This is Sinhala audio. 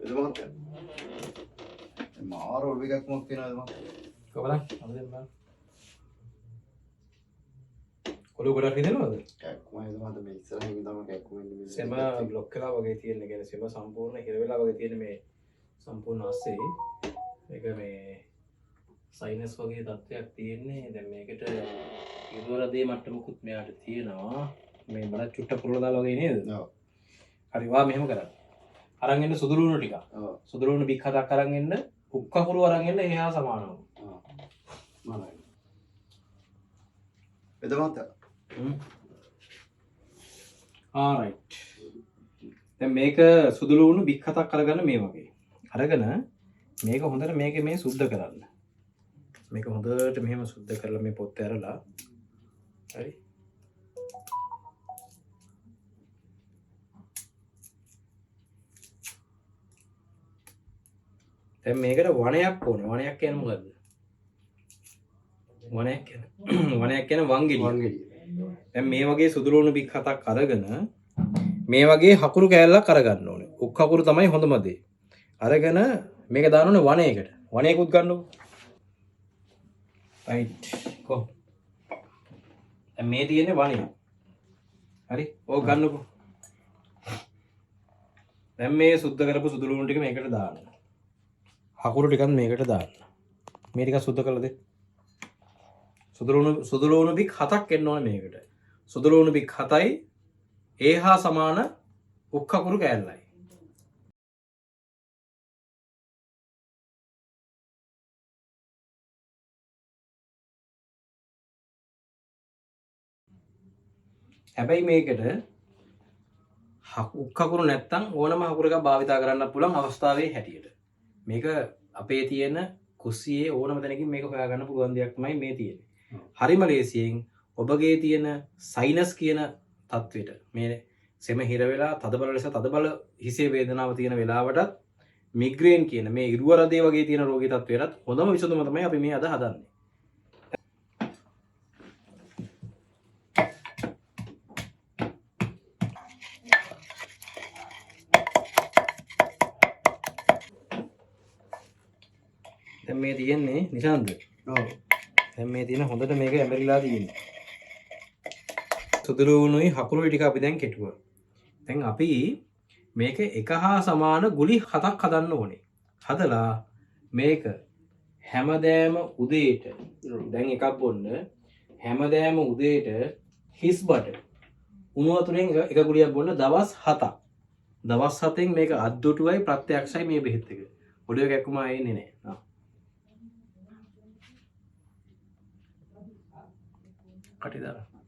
එදමත් මාර ඔල්විකක් මොක් තියෙනවා කොබලන් අද කොළු ගොඩක් හිතෙනවද? කැක්කුම එදමත් මේ ඉස්සරහින් තමයි කැක්කුම ඉන්නේ සෙම බ්ලොක් කරලා වගේ තියෙන කියන්නේ සෙම සම්පූර්ණ හිර වෙලා වගේ තියෙන මේ සම්පූර්ණ ASCII මේක මේ සයිනස් වගේ තත්ත්වයක් තියෙන්නේ. දැන් මේකට ඉරුවරදේ මට්ටමකුත් මෙයාට තියෙනවා. මේ බල චුට්ට පුරලා දාලා වගේ නේද? ඔව්. හරි වා මෙහෙම කරන්න. අරන් එන්න සුදු ලුණු ටික. ඔව්. සුදු ලුණු බික් හතක් අරන් එන්න. උක්කපුරු අරන් එන්න එහා සමානව. ඔව්. මනයි. එදමත් ආරයිට්. දැන් මේක සුදු ලුණු බික් හතක් අරගන්න මේ වගේ. අරගෙන මේක හොඳට මේකේ මේ සුද්ධ කරන්න. මේක හොඳට මෙහෙම සුද්ධ කරලා මේ පොත් ඇරලා හරි. දැන් මේකට වණයක් ඕනේ. වණයක් කියන්නේ මොකද්ද? වණයක් කියන්නේ වංගෙඩිය. දැන් මේ වගේ සුදු ලුණු බික් හතක් අරගෙන මේ වගේ හකුරු කෑල්ලක් අරගන්න ඕනේ. උක් හකුරු තමයි හොඳම දේ. අරගෙන මේක දාන්න ඕනේ වණයකට. වණයකුත් ගන්නකො. රයිට්. කො. දැන් මේ තියෙන්නේ වණය. හරි. ඕක ගන්නකො. දැන් මේ සුද්ධ කරපු සුදු ලුණු ටික මේකට දාන්න. හකුරු ටිකත් මේකට දාන්න. මේ ටික සුද්ධ කරලා දෙන්න. සුදු ලුණු බික් 7ක් එන්න ඕනේ මේකට. සුදු ලුණු බික් 7යි ඒහා සමාන උක් හකුරු කෑල්ලයි. හැබැයි මේකට උක් හකුරු නැත්තම් ඕනම හකුරු එකක් භාවිතා කරන්න පුළුවන් අවස්ථාවේ හැටියට. මේක අපේ තියෙන කුස්සියේ ඕනම තැනකින් මේක හොයාගන්න පුළුවන් දෙයක් තමයි මේ තියෙන්නේ. හරිම ලේසියෙන් ඔබගේ තියෙන සයිනස් කියන තත්වෙට මේ සෙම හිර වෙලා තදබල ලෙස තදබල හිසේ වේදනාව තියෙන වෙලාවටත් මිග්‍රේන් කියන මේ ඉරුවරදේ වගේ තියෙන රෝගී තත්වයටත් හොඳම විසඳුම තමයි අපි මේ අද හදන්නේ. දැන් මේ තියෙන්නේ නිශාන්ත. ඔව්. දැන් මේ තියෙන හොඳට මේක ඇඹරිලා තියෙන්නේ. සුදු ලුණුයි හකුරුයි ටික අපි දැන් කෙටුවා. දැන් අපි මේක එක හා සමාන ගුලි 7ක් හදන්න ඕනේ. හදලා මේක හැමදෑම උදේට දැන් එකක් බොන්න හැමදෑම උදේට හිස් බට උණු වතුරෙන් එක ගුලියක් බොන්න දවස් 7ක්. දවස් 7න් මේක අද්දුටුවයි ප්‍රත්‍යක්ෂයි මේ බෙහෙත් එක. ඔඩියෝ කැක්කුම ආයෙන්නේ නැහැ. කටි දාලා